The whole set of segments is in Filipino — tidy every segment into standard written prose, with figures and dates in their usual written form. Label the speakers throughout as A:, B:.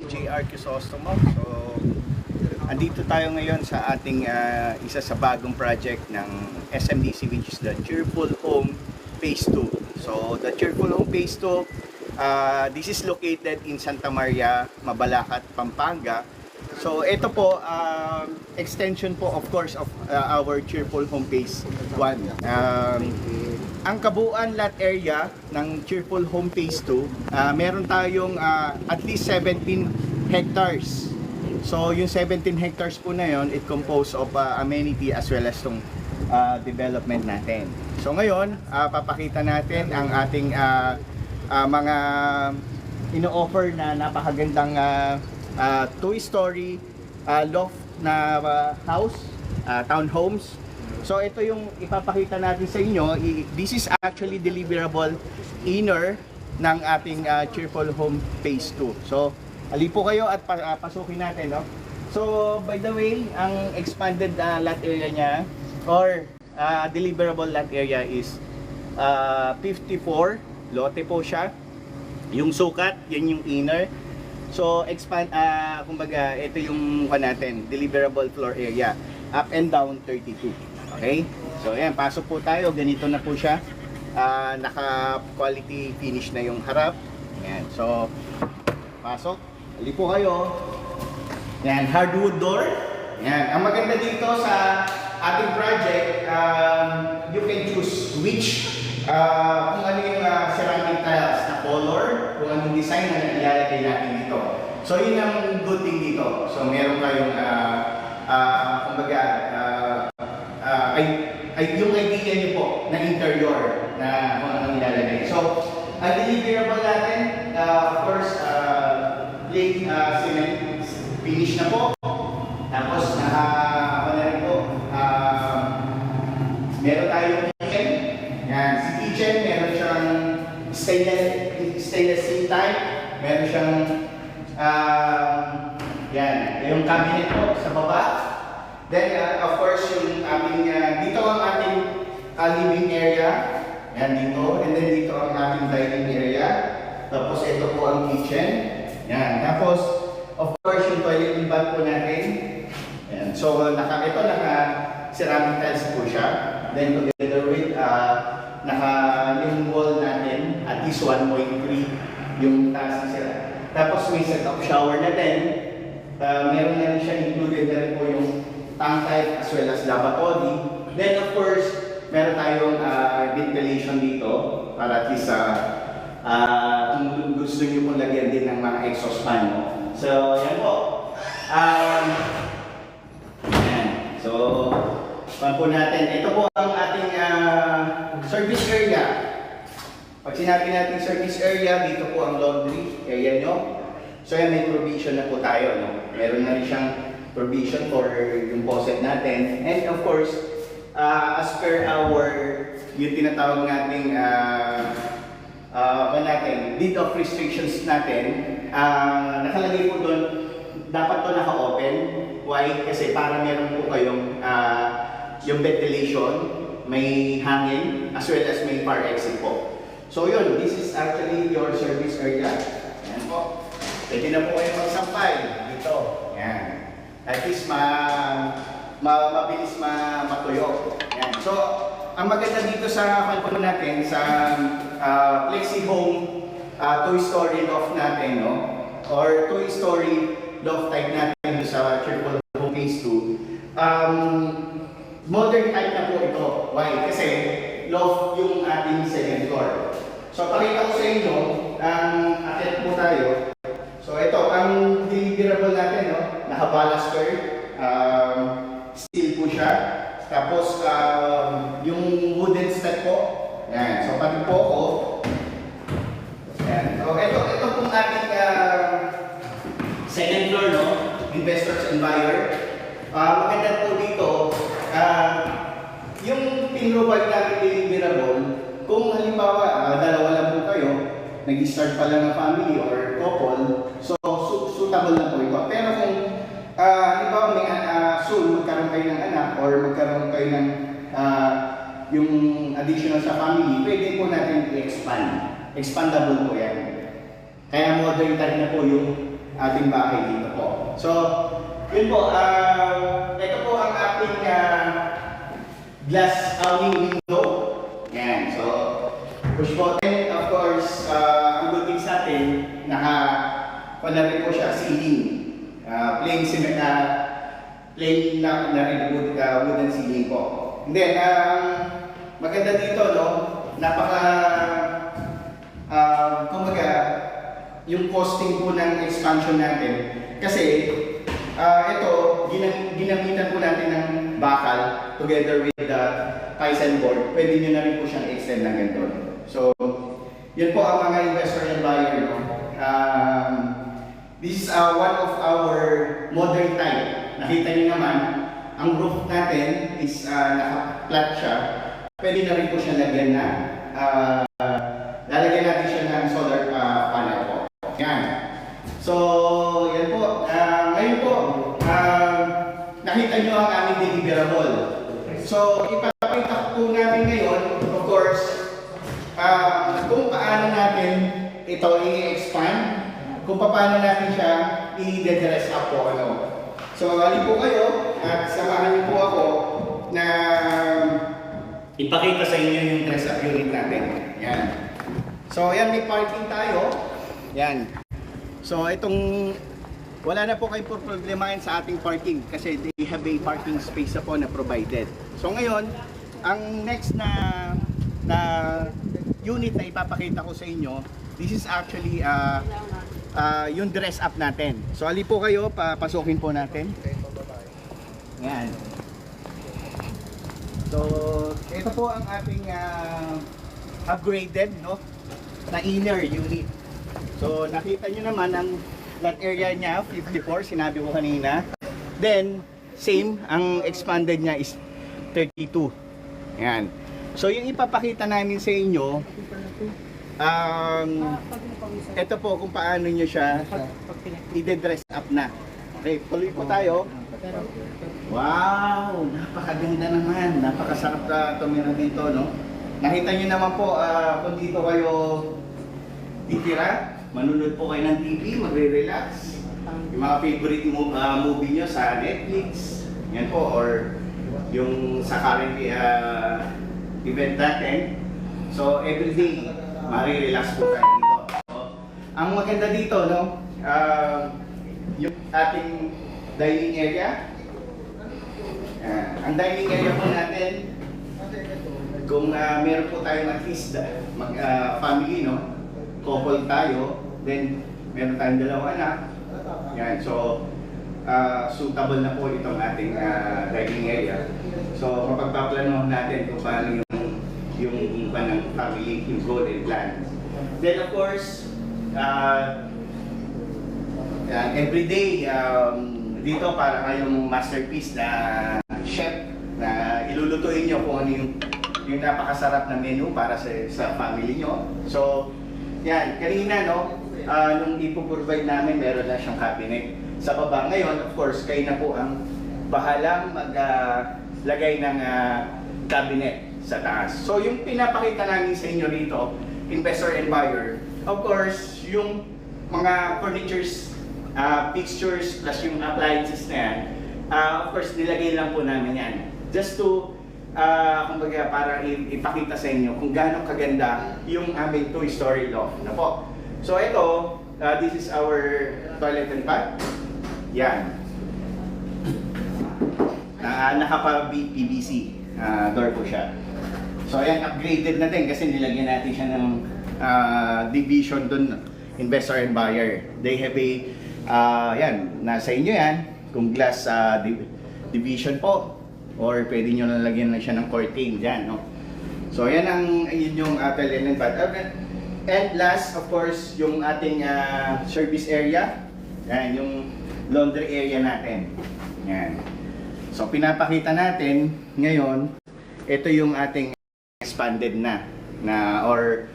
A: JR Crisostomo. So, andito tayo ngayon sa ating isa sa bagong project ng SMDC, which is the Cheerful Home Phase 2. So, the Cheerful Home Phase 2, this is located in Santa Maria, Mabalacat, Pampanga. So, ito po, extension po of course of our Cheerful Home Phase 1. Ang kabuuan lot area ng Cheerful Home Phase 2, meron tayong at least 17 hectares. So yung 17 hectares po na yon, it composed of amenity as well as tong development natin. So ngayon, papakita natin ang ating mga ino-offer na napakagandang 2-story loft na house, townhomes. So ito yung ipapakita natin sa inyo. This is actually deliverable inner ng ating Cheerful Home Phase 2. So ali po kayo at pasukin natin, no? So by the way, ang expanded lot area niya or deliverable lot area is 54 lote po siya. Yung sukat, yan yung inner. So kumbaga ito yung natin, deliverable floor area, up and down 32. Okay? So ayan, pasok po tayo. Ganito na po siya. Naka-quality finish na yung harap. Ayan. So, pasok. Hali po kayo. Ayan, hardwood door. Ayan. Ang maganda dito sa ating project, you can choose which kung ano yung ceramic tiles na color, kung anong design na ilalagay natin dito. So, yun ang good thing dito. So, meron kayong kumbaga, yung idea niyo po na interior na kung anong ilalagay. So, ang deliverable natin, of course, plain cement finish na po. Tapos, na rin po, meron tayong kitchen. Yan, si kitchen, meron siyang stainless steel type. Meron siyang, yan, yung cabinet po sa baba. Then, of course, yung aming, dito ang ating living area. Yan, dito. And then, dito ang ating dining area. Tapos, ito po ang kitchen. Yan. Tapos, of course, yung toilet and bath po natin. Yan. So, naka-ceramic tiles po siya. Then, together with, yung wall natin, at least 1.3 yung taas sila. Tapos, may set-up shower natin. Meron na rin siya included na rin po yung tank type as well as lavatory. Then of course, meron tayong ventilation dito para at least kung gusto nyo pong lagyan din ng mga exhaust fan. So, yan po. Yan. So, pan po natin. Ito po ang ating service area. Pag sinabi natin service area, dito po ang laundry area nyo. So, yan, may provision na po tayo. No? Meron na rin siyang provision for yung faucet natin. And of course, as per our, yung tinatawag nating deed of restrictions natin, nakalagay po doon, dapat to naka-open. Why? Kasi para meron po kayong yung ventilation, may hangin, as well as may fire exit po. So yun, this is actually your service area. Ayan po. Pwede na po kayo magsampay dito. Ayan. At least mabilis matuyo. Yan. So, ang maganda dito sa kalpon natin, sa Flexi Home 2-story loft natin, no? Or 2-story loft type natin sa Cheerful Home Phase 2. Modern type na po ito. Why? Kasi loft yung ating second floor. So, pakita ko sa inyo, akit po tayo. So, ito, ang deliverable natin, no? Naka-baluster, steel po siya. Tapos, yung wooden step po. Yan. So, pati po ako. Yan. So, ito pong ating second floor, no? Investors and buyer. Maganda po dito, yung pinrovide natin deliverable, kung halimbawa, dalawa lang po kayo, nag-start pa lang ng family or couple, so suitable na po ito. Pero kung halimbawa may soon magkaroon kayo ng anak or magkaroon kayo ng yung additional sa family, pwede po natin i-expand. Expandable po yan. Kaya modern time na po yung ating bahay dito po. So, yun po, ito po ang ating glass awning window. Yan, so push button, of course, ang good thing sa atin, wala rin po siya ceiling. Plain cement plain na rin wooden ceiling po. And then, maganda dito, no? Kumbaga, yung costing po ng expansion natin. Kasi, ito, ginamitan po natin ng bakal together with the Kaizen board. Pwede nyo na rin po siyang extend ng ganito. So, yun po ang mga investor and buyer, no? This is one of our modern type. Nakita nyo naman, ang roof natin is naka-flat siya. Pwede na rin po siya lagyan na lalagyan natin siya ng solar panel po. Yan. So, yan po. Ngayon po, nakita nyo ang aming deliverable. So, ipapakita po namin ngayon, of course, kung paano natin ito i-expand, kung paano natin siya i-dress up po. So, halin po kayo at samahan niyo po ako na ipakita sa inyo yung dress up unit natin. Yan. So, yan, may parking tayo. Yan. So, itong wala na po kayong problemahin sa ating parking kasi they have a parking space na po na provided. So, ngayon, ang next na unit na ipapakita ko sa inyo, this is actually yung dress up natin. So, ali po kayo, papasukin po natin. Yan. So, ito po ang ating upgraded, no, na inner unit. So, nakita nyo naman ang lot area niya, 54, sinabi ko kanina. Then, same, ang expanded niya is 32. Yan. So, yung ipapakita namin sa inyo, ito po kung paano nyo siya i-dress up na. Okay, tuloy po tayo. Wow! Napakaganda naman. Napakasarap na tumira dito, no? Nakita nyo naman po, kung dito kayo titira, manunod po kayo ng TV, magre-relax. Yung mga favorite movie nyo sa Netflix, yan po, or yung sa current event natin. So, everyday, marirelax po tayo dito. So, ang maganda dito, no, yung ating dining area. Ang dining area po natin, kung meron po tayong at least family, no, couple tayo, then meron tayong dalawang anak. Yan, so suitable na po itong ating dining area. So mapagpaplano natin kung paano yung ng family, yung goal and plan. Then of course, every day dito para kayong masterpiece na chef na ilulutuin nyo kung ano yung napakasarap na menu para sa family nyo. So, yan, kanina, no, nung ipoprovide namin, meron na siyang cabinet sa baba. Ngayon, of course, kayo na po ang bahalang maglagay ng cabinet sa taas. So, yung pinapakita namin sa inyo rito, investor and buyer, of course, yung mga furnitures, fixtures, plus yung appliances na yan, of course, nilagay lang po namin yan. Just to kumbaga para ipakita sa inyo kung gaano kaganda yung aming 2-story loft na po. So ito, this is our toilet and bath. Yan. Naka-PVC door po siya. So ayan, upgraded na din kasi nilagyan natin siya ng division dun, investor and buyer. They have a, yan, nasa inyo yan, kung glass division po. Or pwede nyo nalagyan na siya ng curtain dyan, no? So, yan yung toilet and bath. And last, of course, yung ating service area. Yan, yung laundry area natin. Yan. So, pinapakita natin ngayon, ito yung ating expanded na or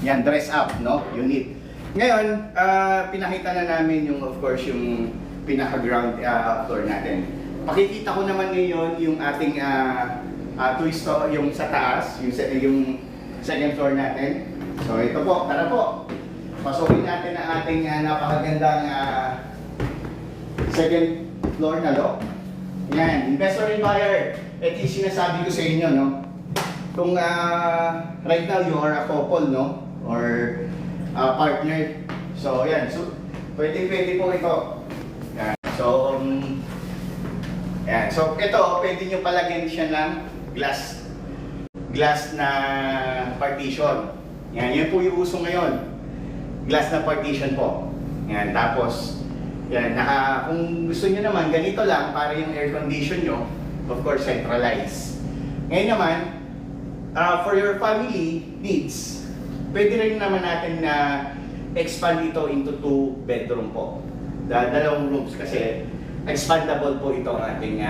A: yan, dress up, no? Unit. Ngayon, pinakita na namin yung, of course, yung pinaka-ground floor natin. Pakikita ko naman ngayon yung ating twist yung sa taas, yung second floor natin. So ito po, tara po. Pasukin natin ang ating napakagandang second floor na loft. Yan, investor and buyer. Ito yung sinasabi ko sa inyo, no? Kung right now you are a couple, no? Or partner. So yan, so pwede po ito. Yan. So, yan. So ito, pwede nyo palagyan siya ng glass na partition. Yan, yun po yung uso ngayon. Glass na partition po. Yan, tapos yan, kung gusto niyo naman ganito lang para yung air condition nyo, of course centralized. Ngayon naman, for your family needs, pwede rin naman natin na expand ito into 2 bedroom po. Dalawang rooms kasi expandable po ito ang ating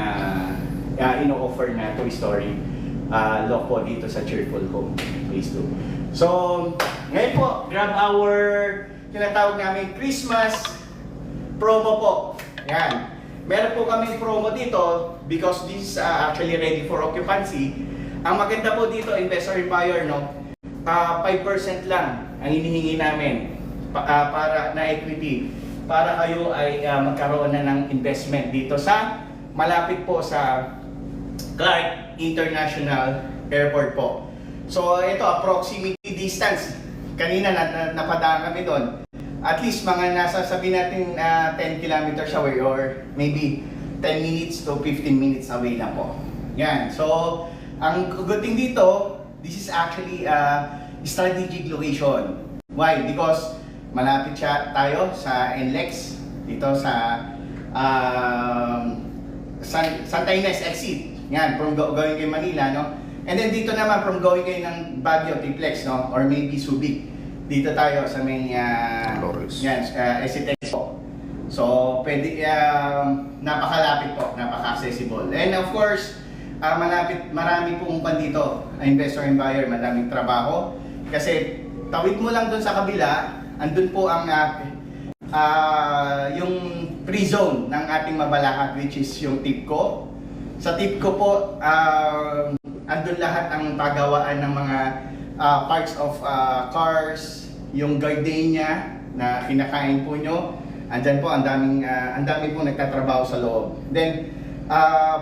A: ino-offer na 2-story loft po dito sa Cheerful Home Phase 2. So, ngayon po, grab our tinatawag namin Christmas promo po. Yan. Meron po kami promo dito because this is actually ready for occupancy. Ang maganda po dito, investor and buyer, no? 5% lang ang hinihingi namin para na equity para kayo ay magkaroon na ng investment dito sa malapit po sa Clark International Airport po. So ito, proximity distance. Kanina napadaan kami doon. At least mga nasa sabi natin 10 kilometers away or maybe 10 minutes to 15 minutes away na po. Yan. So ang good thing dito, this is actually a strategic location. Why? Because malapit siya tayo sa NLEX dito sa Santa Ines exit. Yan, from going kayo Manila, no? And then dito naman from going kayo ng Baguio, Triplex, no? Or maybe Subic. Dito tayo sa may yan, SCTEX po. So, pwede napakalapit po, napaka-accessible. And of course, marami pong dito, investor and buyer, madaming trabaho. Kasi tawid mo lang doon sa kabila, andun po ang yung free zone ng ating Mabalacat, which is yung TIPCO. Sa TIPCO po, andun lahat ang pagawaan ng mga parts of cars, yung gardenia na kinakain po nyo. Andyan po, ang dami po nagtatrabaho sa loob. Then,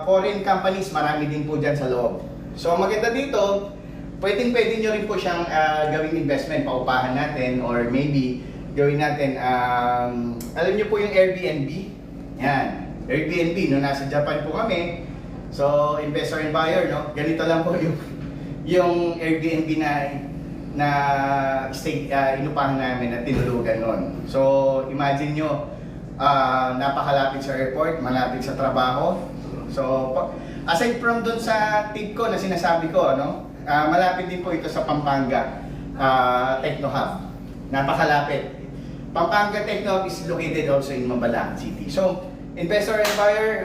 A: foreign companies, marami din po dyan sa loob. So, maganda dito, pwede nyo rin po siyang gawing investment, paupahan natin, or maybe gawin natin, alam nyo po yung Airbnb? Yan, Airbnb, no, nasa Japan po kami. So, investor and buyer, no, ganito lang po yung Airbnb na stay, inupahan namin at tinulugan nun. So, imagine nyo, napakalapit sa airport, malapit sa trabaho. So, aside from dun sa tip ko na sinasabi ko, no, malapit din po ito sa Pampanga Techno Hub. Napakalapit. Pampanga Techno Hub is located also in Mabalacat City. So, investor and buyer,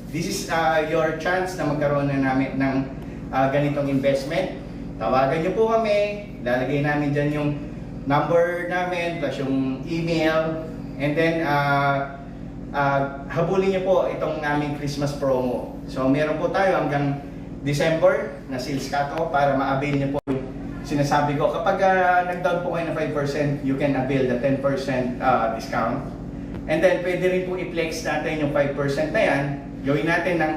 A: this is your chance na magkaroon na namin ng ganitong investment. Tawagan nyo po kami, lalagay namin dyan yung number namin, plus yung email, and then habulin nyo po itong naming Christmas promo. So meron po tayo hanggang December na sales cut-off para ma-avail nyo po yung sinasabi ko. Kapag nag-down po kayo na 5%, you can avail the 10% discount. And then pwede rin po i-flex natin yung 5% na yan, gawin natin ng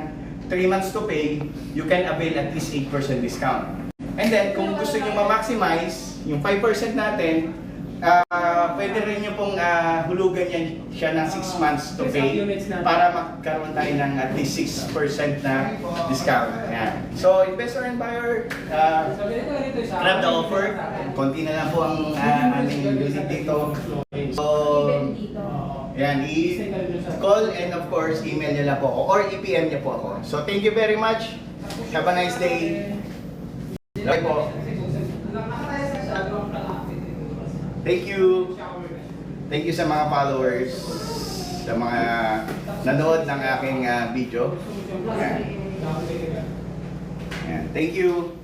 A: 3 months to pay, you can avail at least 8% discount. And then, kung gusto nyo ma-maximize yung 5% natin, pwede rin nyo pong hulugan siya ng 6 months to pay para magkaroon tayo ng at least 6% na discount. Ayan. So, investor and buyer, grab the offer. Konti na lang po ang aming unit dito. So, yan, i-call and of course, email nyo lang po ako or i-PM nyo po ako. So, thank you very much. Have a nice day. Bye po. Thank you. Thank you sa mga followers, sa mga nanood ng aking video. Ayan. Ayan. Thank you.